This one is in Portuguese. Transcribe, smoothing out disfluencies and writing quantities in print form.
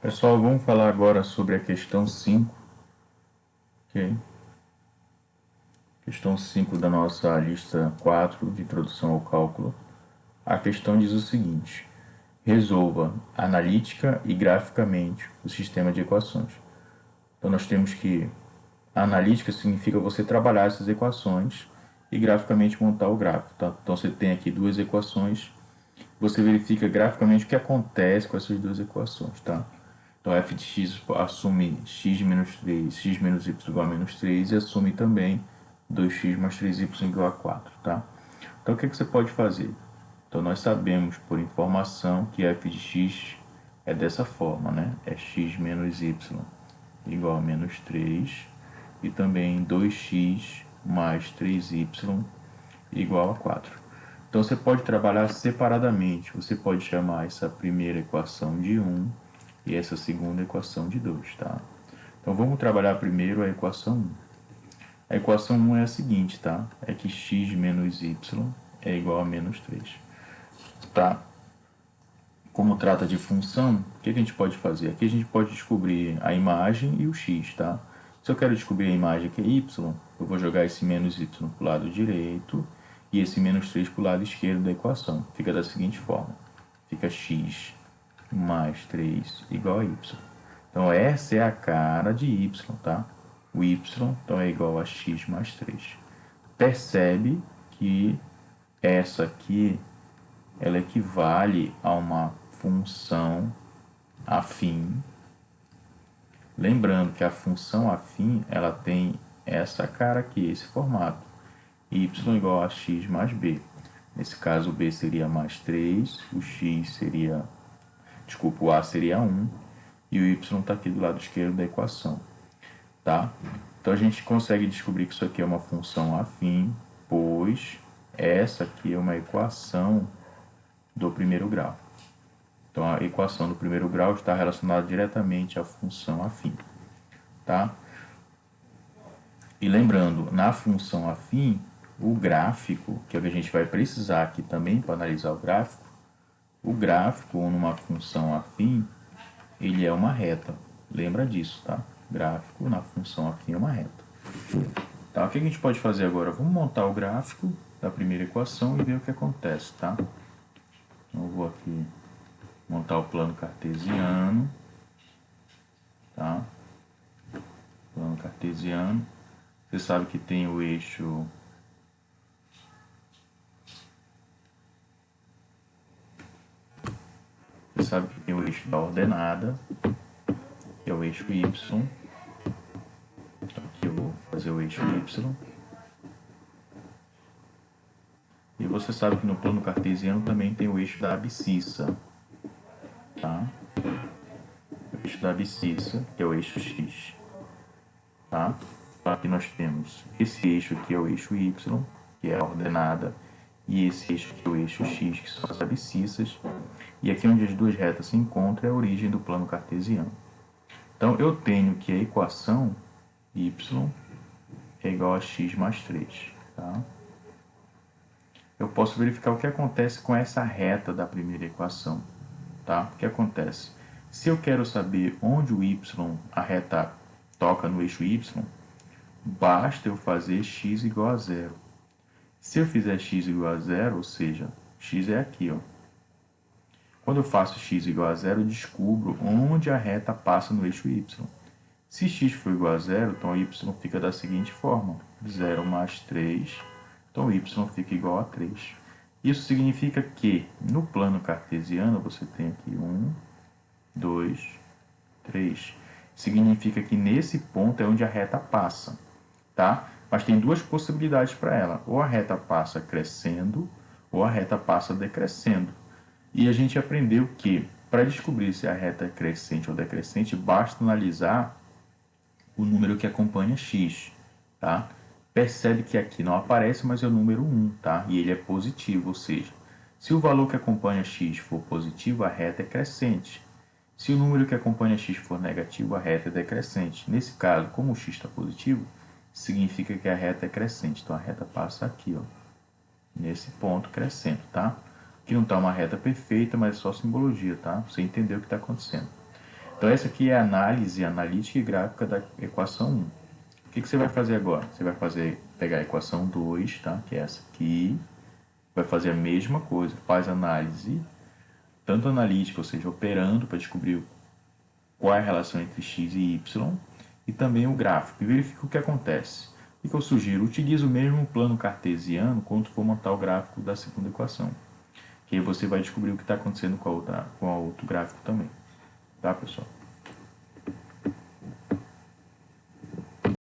Pessoal, vamos falar agora sobre a questão 5, ok? Questão 5 da nossa lista 4 de introdução ao cálculo. A questão diz o seguinte: resolva analítica e graficamente o sistema de equações. Então nós temos que analítica significa você trabalhar essas equações e graficamente montar o gráfico, tá? Então você tem aqui duas equações, você verifica graficamente o que acontece com essas duas equações, tá? Então f de x assume x menos 3, x menos y igual a menos 3 e assume também 2x mais 3y igual a 4, tá? Então o que você pode fazer? Então nós sabemos por informação que f de x é dessa forma, né? É x menos y igual a menos 3 e também 2x mais 3y igual a 4. Então você pode trabalhar separadamente. Você pode chamar essa primeira equação de 1 e essa segunda equação de 2, tá? Então vamos trabalhar primeiro a equação 1. A equação 1 é a seguinte, tá? É que x menos y é igual a menos 3, tá? Como trata de função, o que a gente pode fazer? Aqui a gente pode descobrir a imagem e o x, tá? Se eu quero descobrir a imagem que é y, eu vou jogar esse menos y para o lado direito e esse menos 3 para o lado esquerdo da equação. Fica da seguinte forma: fica x mais 3 igual a y. Então essa é a cara de y, tá? O y então é igual a x mais 3. Percebe que essa aqui ela equivale a uma função afim. Lembrando que a função afim ela tem essa cara aqui, esse formato: y igual a x mais b. Nesse caso, o b seria mais 3, o x seria, desculpa, o a seria 1 e o y está aqui do lado esquerdo da equação, tá? Então a gente consegue descobrir que isso aqui é uma função afim, pois essa aqui é uma equação do primeiro grau. Então a equação do primeiro grau está relacionada diretamente à função afim, tá? E lembrando, na função afim, o gráfico, que é o que a gente vai precisar aqui também para analisar o gráfico numa função afim, ele é uma reta. Lembra disso, tá? Gráfico na função afim é uma reta. Tá, o que a gente pode fazer agora? Vamos montar o gráfico da primeira equação e ver o que acontece, tá? Então eu vou aqui montar o plano cartesiano, tá? Plano cartesiano. Você sabe que tem o eixo da ordenada, que é o eixo y. Então aqui eu vou fazer o eixo y. E você sabe que no plano cartesiano também tem o eixo da abscissa, tá? O eixo da abscissa, que é o eixo x, tá? Aqui nós temos esse eixo aqui é o eixo y, que é a ordenada, e esse eixo aqui é o eixo x, que são as abscissas. E aqui onde as duas retas se encontram é a origem do plano cartesiano. Então eu tenho que a equação y é igual a x mais 3, tá? Eu posso verificar o que acontece com essa reta da primeira equação, tá? O que acontece? Se eu quero saber onde o y, a reta toca no eixo y, basta eu fazer x igual a zero. Se eu fizer x igual a zero, ou seja, x é aqui, ó. Quando eu faço x igual a zero, eu descubro onde a reta passa no eixo y. Se x for igual a zero, então y fica da seguinte forma: 0 mais 3, então y fica igual a 3. Isso significa que no plano cartesiano você tem aqui 1, 2, 3. Significa que nesse ponto é onde a reta passa, tá? Mas tem duas possibilidades para ela: ou a reta passa crescendo, ou a reta passa decrescendo. E a gente aprendeu que para descobrir se a reta é crescente ou decrescente, basta analisar o número que acompanha x, tá? Percebe que aqui não aparece, mas é o número 1, tá? E ele é positivo, ou seja, se o valor que acompanha x for positivo, a reta é crescente. Se o número que acompanha x for negativo, a reta é decrescente. Nesse caso, como o x está positivo, significa que a reta é crescente. Então a reta passa aqui, ó, nesse ponto crescendo, tá? Aqui não está uma reta perfeita, mas é só simbologia, tá? Você entendeu o que está acontecendo. Então essa aqui é a análise analítica e gráfica da equação 1. O que você vai fazer agora? Você vai pegar a equação 2, tá? Que é essa aqui. Vai fazer a mesma coisa. Faz análise, tanto analítica, ou seja, operando para descobrir qual é a relação entre x e y, e também o gráfico. E verifica o que acontece. O que eu sugiro? Utilize o mesmo plano cartesiano quando for montar o gráfico da segunda equação. Que aí você vai descobrir o que está acontecendo com a outro gráfico também. Tá, pessoal?